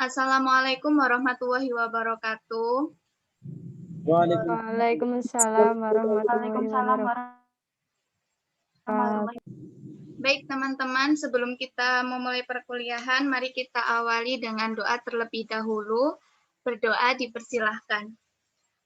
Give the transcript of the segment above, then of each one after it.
Assalamualaikum warahmatullahi wabarakatuh. Waalaikumsalam warahmatullahi Waalaikumsalam wabarakatuh. warahmatullahi Baik teman-teman, sebelum kita memulai perkuliahan, mari kita awali dengan doa terlebih dahulu. Berdoa dipersilahkan.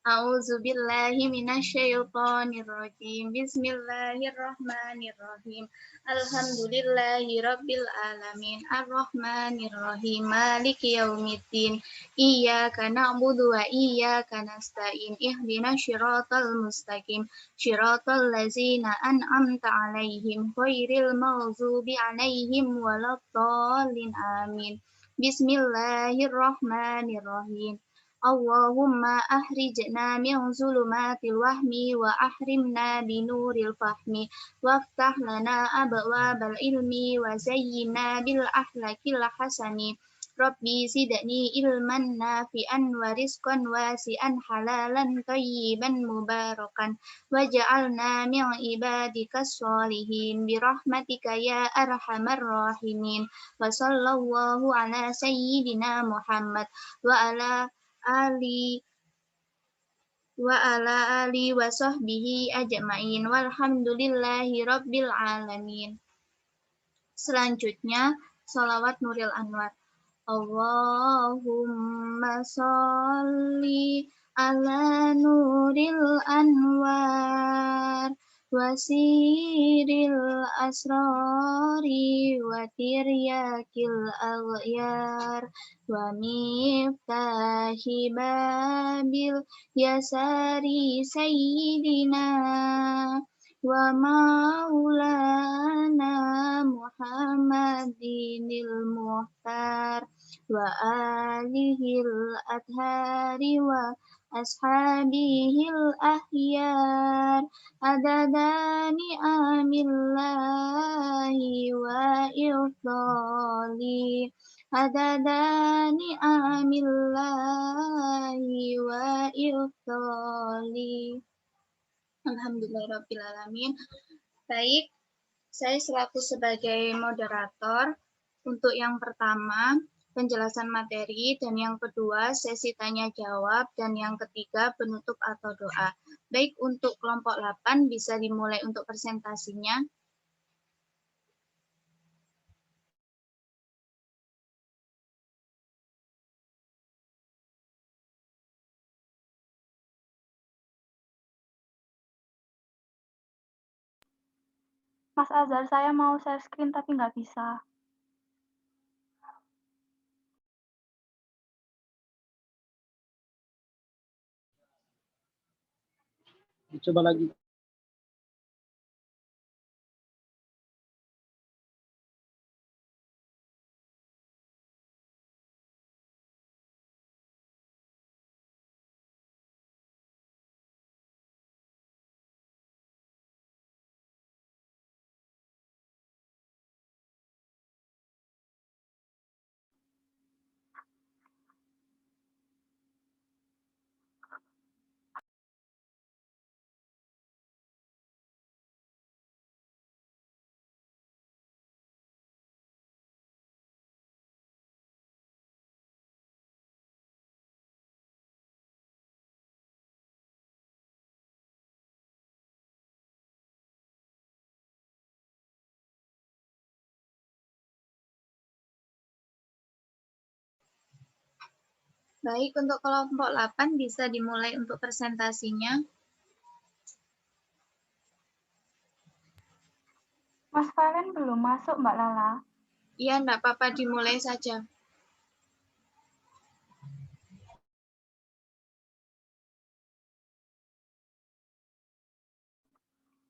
A'udzubillahi minasyaitonirrajim. Bismillahirrahmanirrahim. Alhamdulillahi rabbil alamin. Arrahmanirrahim. Maliki yaumiddin. Iyyaka na'budu wa iyyaka nasta'in. Ihdinas syiratal mustaqim. Syiratal ladzina an'amta 'alaihim ghairil maghdubi 'alaihim waladdallin. Amin. Bismillahirrahmanirrahim. Allahumma ahrijna min zulumatil wahmi wa ahrimna binuril fahmi waftah lana abwabal ilmi wa zayyina bil ahlakil hasani. Rabbi zidni ilman nafi'an wa rizqan wasi'an halalan tayyiban mubarakan waj'alna min ibadikas sholihin birahmatika ya arhamar rahimin. Wa sallallahu ala sayyidina Muhammad wa ala ali wa sahbihi ajma'in walhamdulillahi rabbil alamin. Selanjutnya sholawat Nuril Anwar. Allahumma sholli ala Nuril Anwar wasiril asrari wa tiryakil aghyar wa miftahi babil yasari sayyidina wa maulana Muhammadinil muhtar wa alihil adhari wa ashabihil ahyar adadani amillahi wa ifdali adadani amillahi wa ifdali. Alhamdulillahirrabbilalamin. Baik, saya selaku sebagai moderator untuk yang pertama penjelasan materi, dan yang kedua sesi tanya jawab, dan yang ketiga penutup atau doa. Baik, untuk kelompok 8 bisa dimulai untuk presentasinya. Mas Azhar, saya mau share screen tapi nggak bisa. Coba lagi. Baik, untuk kelompok 8 bisa dimulai untuk presentasinya. Mas Valen belum masuk, Mbak Lala. Iya, enggak apa-apa, dimulai saja.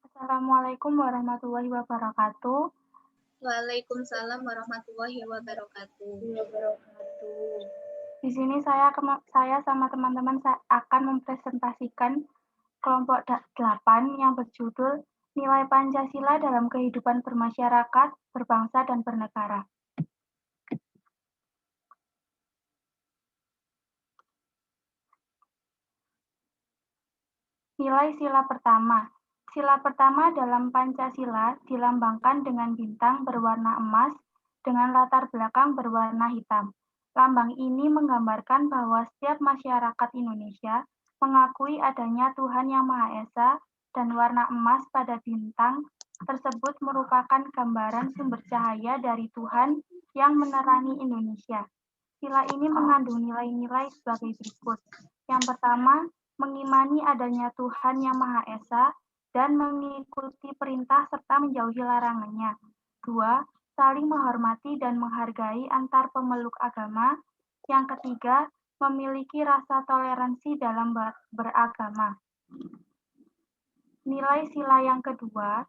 Assalamualaikum warahmatullahi wabarakatuh. Waalaikumsalam warahmatullahi wabarakatuh. Di sini saya sama teman-teman akan mempresentasikan kelompok 8 yang berjudul Nilai Pancasila dalam Kehidupan Bermasyarakat, Berbangsa, dan Bernegara. Nilai sila pertama. Sila pertama dalam Pancasila dilambangkan dengan bintang berwarna emas dengan latar belakang berwarna hitam. Lambang ini menggambarkan bahwa setiap masyarakat Indonesia mengakui adanya Tuhan Yang Maha Esa dan warna emas pada bintang tersebut merupakan gambaran sumber cahaya dari Tuhan yang menerangi Indonesia. Sila ini mengandung nilai-nilai sebagai berikut. Yang pertama, mengimani adanya Tuhan Yang Maha Esa dan mengikuti perintah serta menjauhi larangannya. 2. Saling menghormati dan menghargai antar pemeluk agama. Yang ketiga, memiliki rasa toleransi dalam beragama. Nilai sila yang kedua.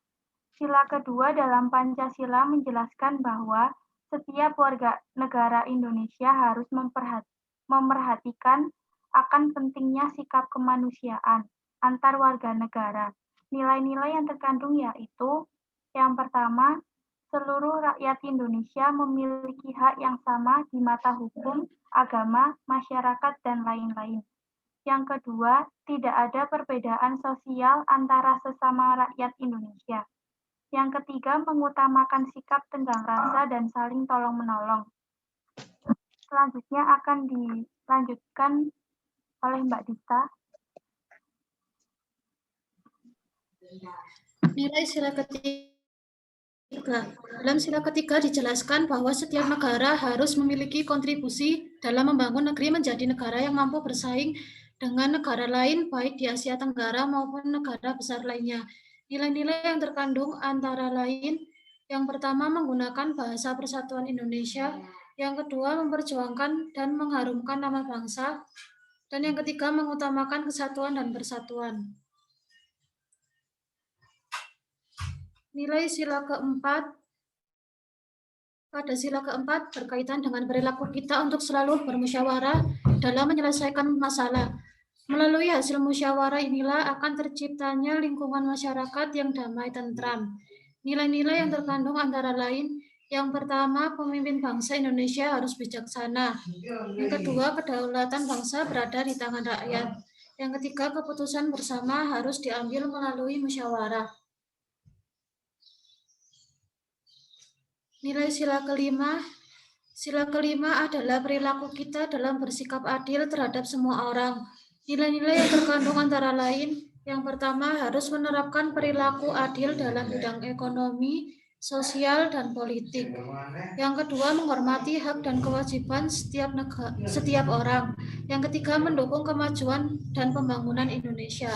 Sila kedua dalam Pancasila menjelaskan bahwa setiap warga negara Indonesia harus memperhatikan akan pentingnya sikap kemanusiaan antar warga negara. Nilai-nilai yang terkandung yaitu yang pertama, seluruh rakyat Indonesia memiliki hak yang sama di mata hukum, agama, masyarakat, dan lain-lain. Yang kedua, tidak ada perbedaan sosial antara sesama rakyat Indonesia. Yang ketiga, mengutamakan sikap tenggang rasa dan saling tolong-menolong. Selanjutnya akan dilanjutkan oleh Mbak Dita. Nilai sila ketiga. Dalam sila ketiga dijelaskan bahwa setiap negara harus memiliki kontribusi dalam membangun negeri menjadi negara yang mampu bersaing dengan negara lain baik di Asia Tenggara maupun negara besar lainnya. Nilai-nilai yang terkandung antara lain, yang pertama menggunakan bahasa persatuan Indonesia, yang kedua memperjuangkan dan mengharumkan nama bangsa, dan yang ketiga mengutamakan kesatuan dan persatuan. Nilai sila keempat, pada sila keempat berkaitan dengan perilaku kita untuk selalu bermusyawarah dalam menyelesaikan masalah. Melalui hasil musyawarah inilah akan terciptanya lingkungan masyarakat yang damai tentram. Nilai-nilai yang terkandung antara lain, yang pertama, pemimpin bangsa Indonesia harus bijaksana. Yang kedua, kedaulatan bangsa berada di tangan rakyat. Yang ketiga, keputusan bersama harus diambil melalui musyawarah. Nilai sila kelima adalah perilaku kita dalam bersikap adil terhadap semua orang. Nilai-nilai yang terkandung antara lain, yang pertama harus menerapkan perilaku adil dalam bidang ekonomi, sosial, dan politik. Yang kedua, menghormati hak dan kewajiban setiap orang. Yang ketiga, mendukung kemajuan dan pembangunan Indonesia.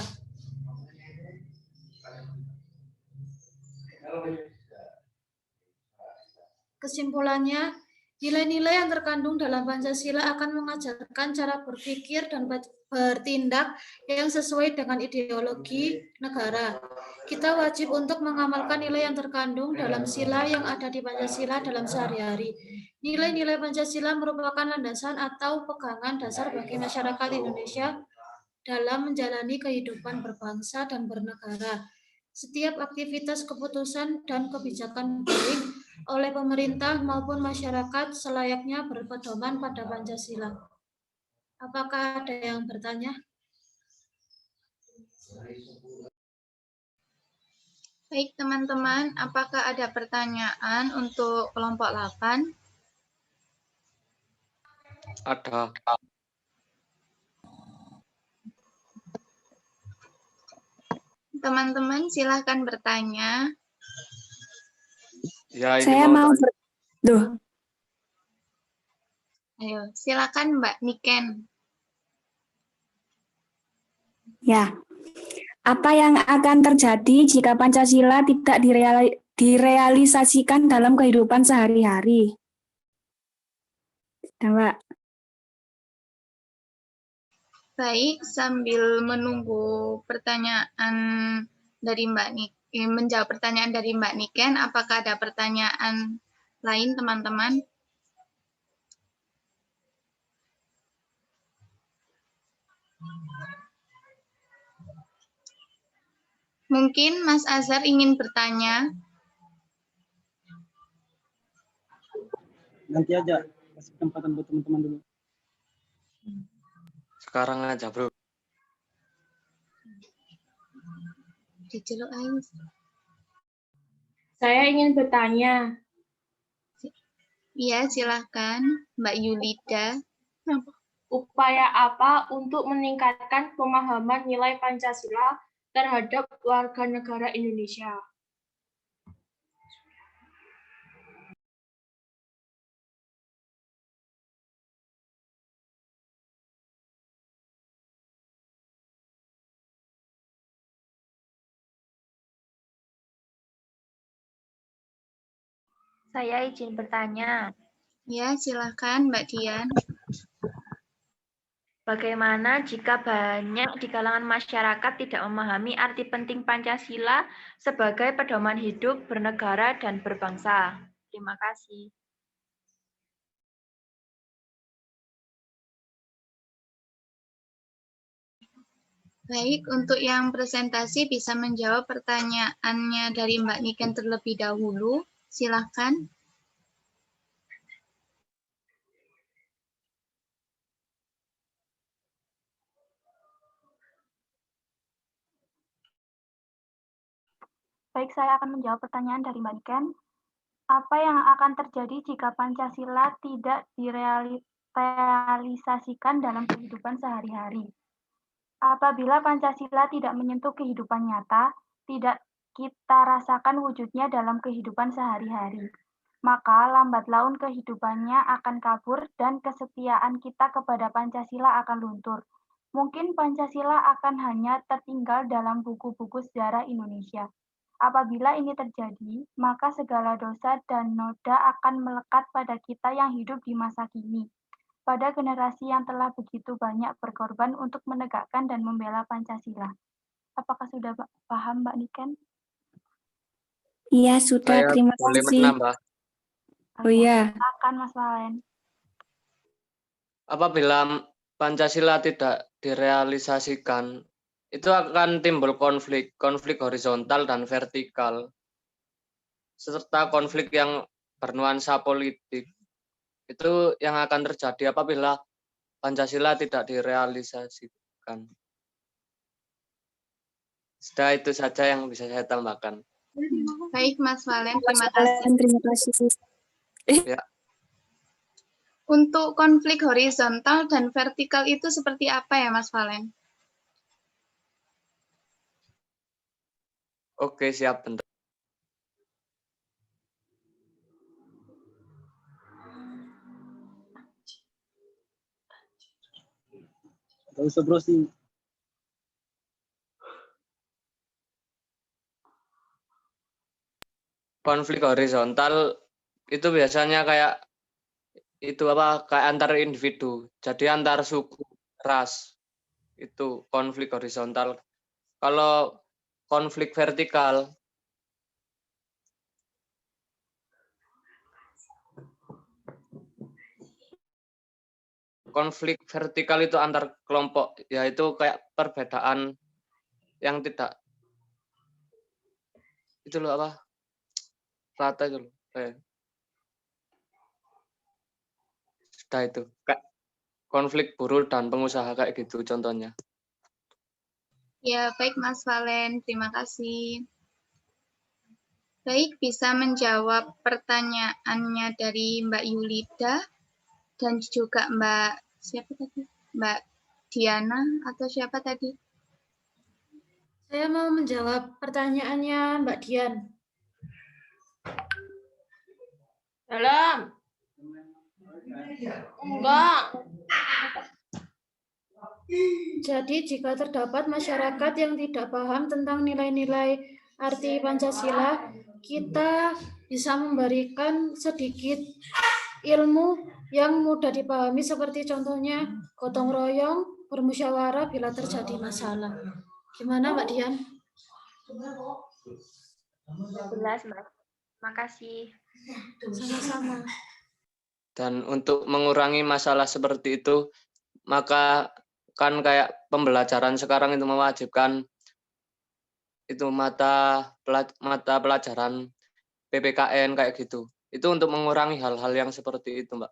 Kesimpulannya, nilai-nilai yang terkandung dalam Pancasila akan mengajarkan cara berpikir dan bertindak yang sesuai dengan ideologi negara. Kita wajib untuk mengamalkan nilai yang terkandung dalam sila yang ada di Pancasila dalam sehari-hari. Nilai-nilai Pancasila merupakan landasan atau pegangan dasar bagi masyarakat Indonesia dalam menjalani kehidupan berbangsa dan bernegara. Setiap aktivitas, keputusan, dan kebijakan baik oleh pemerintah maupun masyarakat selayaknya berpedoman pada Pancasila. Apakah ada yang bertanya? Baik teman-teman, apakah ada pertanyaan untuk kelompok 8? Ada. Teman-teman silahkan bertanya. Ya, ini Saya mau Duh, Ayo, silakan Mbak Niken. ya. Apa yang akan terjadi jika Pancasila tidak direalisasikan dalam kehidupan sehari-hari? Mbak. Baik, sambil menunggu pertanyaan dari menjawab pertanyaan dari Mbak Niken, apakah ada pertanyaan lain teman-teman? Mungkin Mas Azhar ingin bertanya. Nanti aja, kasih kesempatan buat teman-teman dulu. sekarang aja, Bro. Diceluk Ais. Saya ingin bertanya. Ya, silakan Mbak Yulida. Upaya apa untuk meningkatkan pemahaman nilai Pancasila terhadap warga negara Indonesia? Saya izin bertanya, Ya, silakan Mbak Dian. bagaimana jika banyak di kalangan masyarakat tidak memahami arti penting Pancasila sebagai pedoman hidup, bernegara, dan berbangsa? Terima kasih. Baik, untuk yang presentasi bisa menjawab pertanyaannya dari Mbak Niken terlebih dahulu. Silakan. Baik, saya akan menjawab pertanyaan dari Mbak Niken. Apa yang akan terjadi jika Pancasila tidak direalisasikan dalam kehidupan sehari-hari? Apabila Pancasila tidak menyentuh kehidupan nyata, tidak kita rasakan wujudnya dalam kehidupan sehari-hari, maka lambat laun kehidupannya akan kabur dan kesetiaan kita kepada Pancasila akan luntur. Mungkin Pancasila akan hanya tertinggal dalam buku-buku sejarah Indonesia. Apabila ini terjadi, maka segala dosa dan noda akan melekat pada kita yang hidup di masa kini, pada generasi yang telah begitu banyak berkorban untuk menegakkan dan membela Pancasila. Apakah sudah paham, Mbak Niken? Iya, sudah. Saya Terima boleh kasih. menambah. Oh iya. Silakan, Mas Valen. Apabila Pancasila tidak direalisasikan, itu akan timbul konflik horizontal dan vertikal, serta konflik yang bernuansa politik. Itu yang akan terjadi apabila Pancasila tidak direalisasikan. Sudah itu saja yang bisa saya tambahkan. Baik, Mas Valen, terima Mas kasih. Valen, terima kasih. Ya. Untuk konflik horizontal dan vertikal itu seperti apa ya, Mas Valen? Oke, siap, bentar. Gak usah browsing. Konflik horizontal itu biasanya kayak antar individu, jadi antar suku, ras. Itu konflik horizontal. Kalau konflik vertikal itu antar kelompok, yaitu kayak perbedaan yang tidak itu loh apa rata itu loh. Sudah itu kayak konflik buruh dan pengusaha kayak gitu contohnya. Ya, baik Mas Valen, terima kasih. Baik, bisa menjawab pertanyaannya dari Mbak Yulida dan juga Mbak siapa tadi? Mbak Diana atau siapa tadi? Saya mau menjawab pertanyaannya Mbak Dian. Dalam. Enggak. Jadi jika terdapat masyarakat yang tidak paham tentang nilai-nilai arti Pancasila, kita bisa memberikan sedikit ilmu yang mudah dipahami seperti contohnya gotong royong, bermusyawarah bila terjadi masalah. Gimana Mbak Dian? Jelas, Mbak. Makasih. Sama-sama. Dan untuk mengurangi masalah seperti itu, maka kan kayak pembelajaran sekarang itu mewajibkan itu mata pelajaran PPKN kayak gitu. Itu untuk mengurangi hal-hal yang seperti itu, Mbak.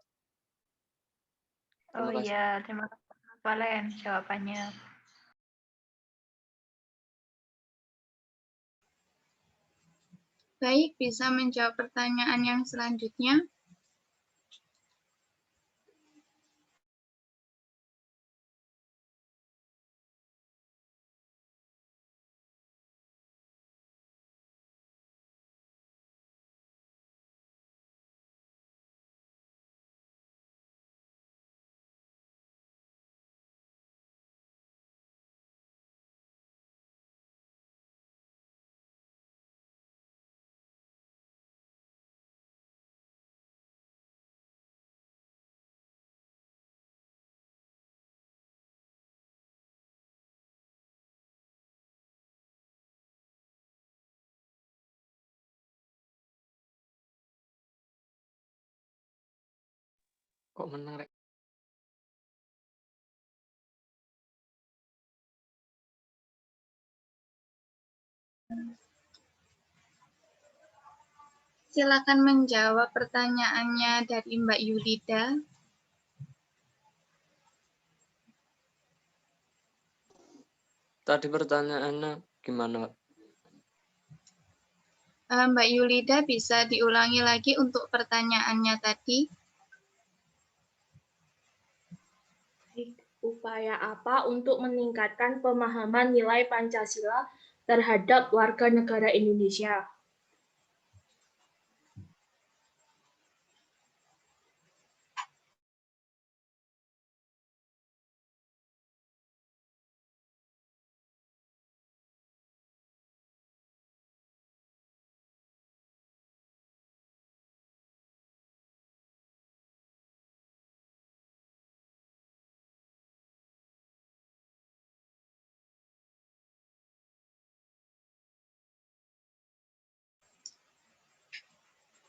Oh iya, terima kasih Mas Valen jawabannya. Baik, bisa menjawab pertanyaan yang selanjutnya. Kok menang, Rek? Silakan menjawab pertanyaannya dari Mbak Yulida. Tadi pertanyaannya gimana, Pak? Mbak Yulida bisa diulangi lagi untuk pertanyaannya tadi. Upaya apa untuk meningkatkan pemahaman nilai Pancasila terhadap warga negara Indonesia?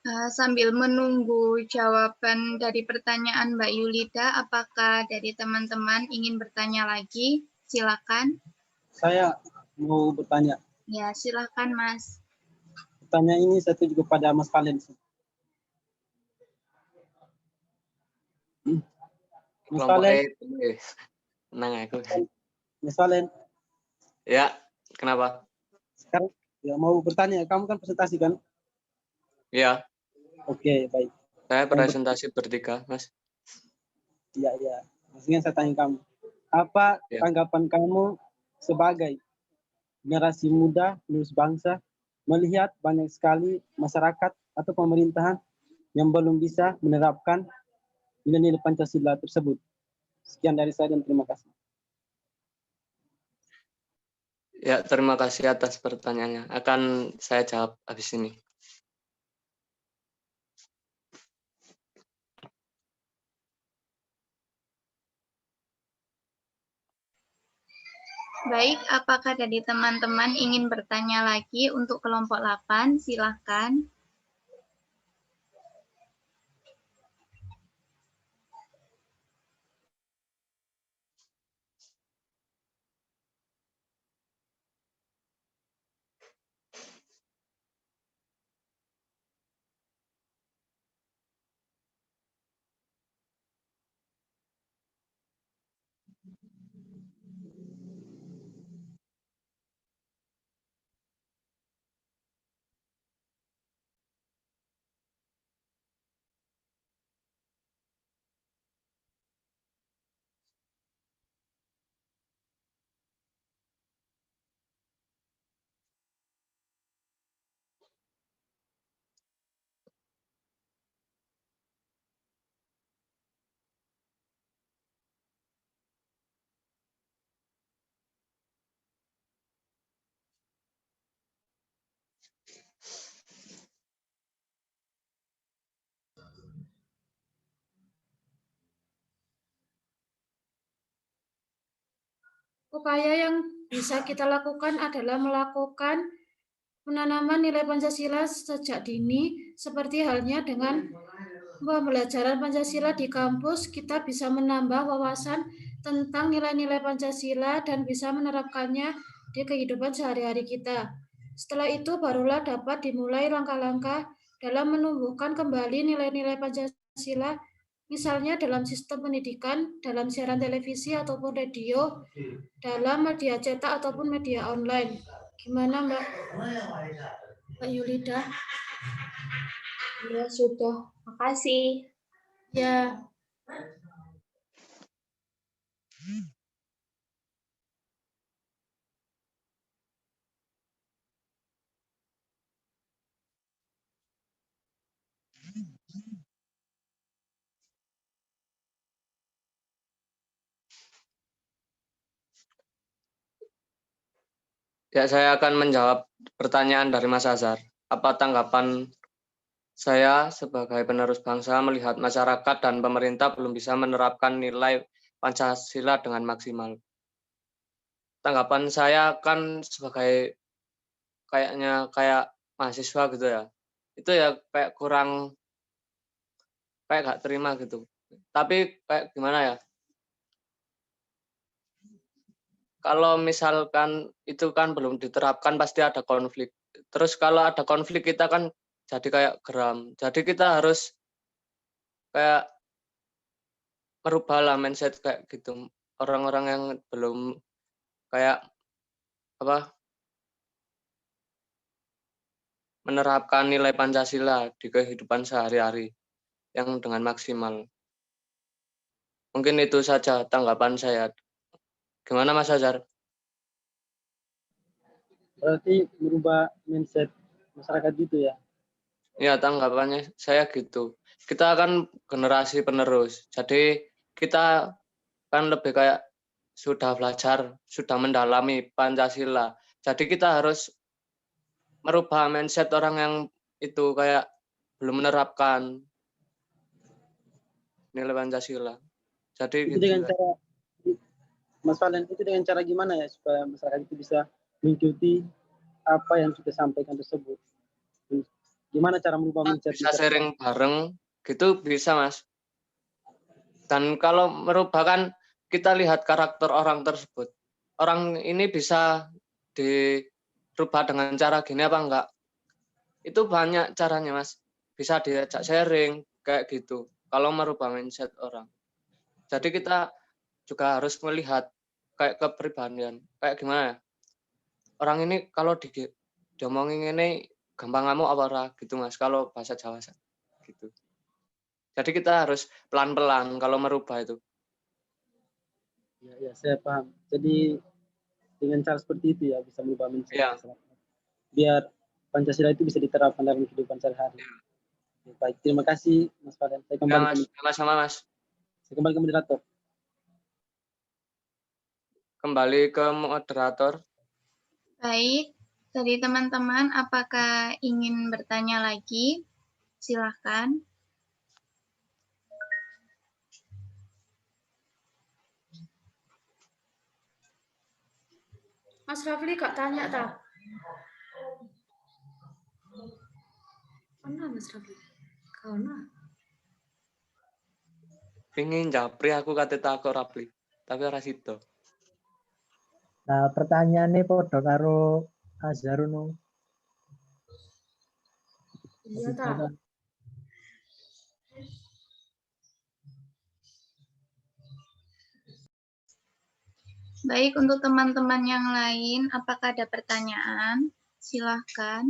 Sambil menunggu jawaban dari pertanyaan Mbak Yulida, apakah dari teman-teman ingin bertanya lagi? Silakan. Saya mau bertanya. Ya, silakan Mas. Pertanyaan ini saya tuju kepada Mas Valen. Mas Valen. Tenang aku. Mas Valen. Ya, kenapa? Sekarang ya mau bertanya. Kamu kan presentasi kan? Ya. Oke, baik. Saya presentasi bertiga, Mas. Iya, iya. Maksudnya saya tanya kamu. Apa tanggapan kamu sebagai generasi muda, penerus bangsa, melihat banyak sekali masyarakat atau pemerintahan yang belum bisa menerapkan nilai-nilai Pancasila tersebut? Sekian dari saya dan terima kasih. Ya, terima kasih atas pertanyaannya. Akan saya jawab habis ini. Baik, apakah dari teman-teman ingin bertanya lagi untuk kelompok 8? Silahkan. Upaya yang bisa kita lakukan adalah melakukan penanaman nilai Pancasila sejak dini, seperti halnya dengan pembelajaran Pancasila di kampus. Kita bisa menambah wawasan tentang nilai-nilai Pancasila dan bisa menerapkannya di kehidupan sehari-hari kita. Setelah itu barulah dapat dimulai langkah-langkah dalam menumbuhkan kembali nilai-nilai Pancasila, misalnya dalam sistem pendidikan, dalam siaran televisi ataupun radio, dalam media cetak ataupun media online. Gimana Mbak Yulida? Ya, sudah. Makasih. Ya. Ya, saya akan menjawab pertanyaan dari Mas Azhar. Apa tanggapan saya sebagai penerus bangsa melihat masyarakat dan pemerintah belum bisa menerapkan nilai Pancasila dengan maksimal? Tanggapan saya kan sebagai kayak mahasiswa gitu ya. Itu ya kayak kurang, kayak gak terima gitu. Tapi kayak gimana ya? Kalau misalkan itu kan belum diterapkan pasti ada konflik. Terus kalau ada konflik kita kan jadi kayak geram. Jadi kita harus kayak merubah lah mindset kayak gitu. Orang-orang yang belum kayak apa menerapkan nilai Pancasila di kehidupan sehari-hari yang dengan maksimal. Mungkin itu saja tanggapan saya. Gimana Mas Azhar? Berarti merubah mindset masyarakat gitu ya. Ya, tanggapannya saya gitu. Kita kan generasi penerus. Jadi kita kan lebih kayak sudah belajar, sudah mendalami Pancasila. Jadi kita harus merubah mindset orang yang itu kayak belum menerapkan nilai Pancasila. Jadi Itu gitu dengan ya. cara, Mas Valen, itu dengan cara gimana ya supaya masyarakat itu bisa mengikuti apa yang kita sampaikan tersebut? Gimana cara merubah mindset Bisa sharing bareng gitu bisa Mas. Dan kalau merubah kan kita lihat karakter orang tersebut. Orang ini bisa dirubah dengan cara gini apa enggak? Itu banyak caranya Mas. Bisa diajak sharing kayak gitu. Kalau merubah mindset orang. Jadi kita juga harus melihat kayak kepribadian. Kayak gimana ya? Orang ini kalau diomongin ini gampang ngamuk apa ora gitu Mas. Kalau bahasa Jawa gitu. Jadi kita harus pelan-pelan kalau merubah itu. Ya, saya paham. Jadi dengan cara seperti itu ya bisa merubah mindset Ya. masyarakat. Biar Pancasila itu bisa diterapkan dalam kehidupan sehari-hari. Ya, baik, terima kasih Mas Valen. Saya kembali Ya, Mas. Sama-sama Mas. Saya kembali ke moderator. Kembali ke moderator. Baik, dari teman-teman apakah ingin bertanya lagi? Silakan. Mas Rafli gak tanya tak? Mana Mas Rafli? Karena Pingin japri aku kate takok Rafli, tapi ora sida. Nah, pertanyaannya podo karo Azharuno. iya tak? Baik, untuk teman-teman yang lain, apakah ada pertanyaan? Silahkan.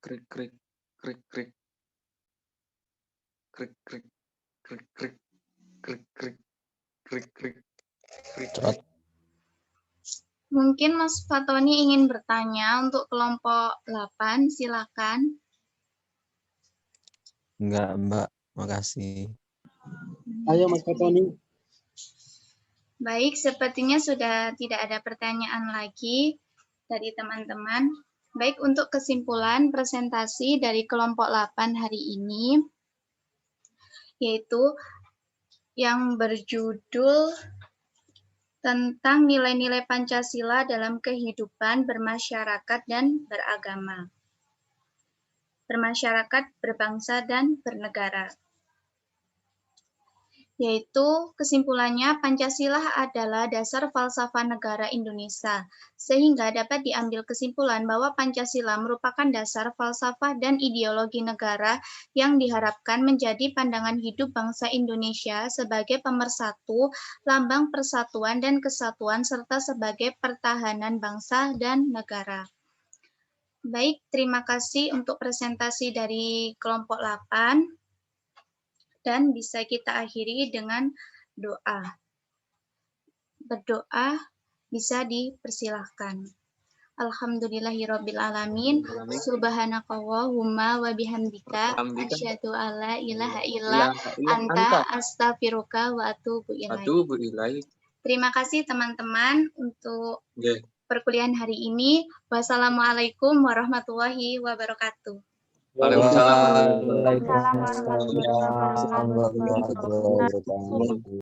Krik krik krik krik. Krik krik krik krik krik krik krik krik krik. Mungkin Mas Fatoni ingin bertanya untuk kelompok 8, silakan. Enggak, Mbak. Makasih. Ayo Mas Fatoni. Baik, sepertinya sudah tidak ada pertanyaan lagi dari teman-teman. Baik, untuk kesimpulan presentasi dari kelompok 8 hari ini, yaitu yang berjudul tentang nilai-nilai Pancasila dalam kehidupan bermasyarakat dan beragama. Bermasyarakat, berbangsa, dan bernegara. yaitu kesimpulannya Pancasila adalah dasar falsafah negara Indonesia, sehingga dapat diambil kesimpulan bahwa Pancasila merupakan dasar falsafah dan ideologi negara yang diharapkan menjadi pandangan hidup bangsa Indonesia sebagai pemersatu, lambang persatuan dan kesatuan, serta sebagai pertahanan bangsa dan negara. Baik, terima kasih untuk presentasi dari kelompok 8. Dan bisa kita akhiri dengan doa. Berdoa bisa dipersilahkan. Alhamdulillahirrabbilalamin. Subhanakallahumma wa bihamdika. Asyhadu alla ilaha illa anta astaghfiruka wa atubu ilaik. Terima kasih teman-teman untuk perkuliahan hari ini. Wassalamualaikum warahmatullahi wabarakatuh. Waalaikumsalam. Waalaikumsalam warahmatullahi wabarakatuh.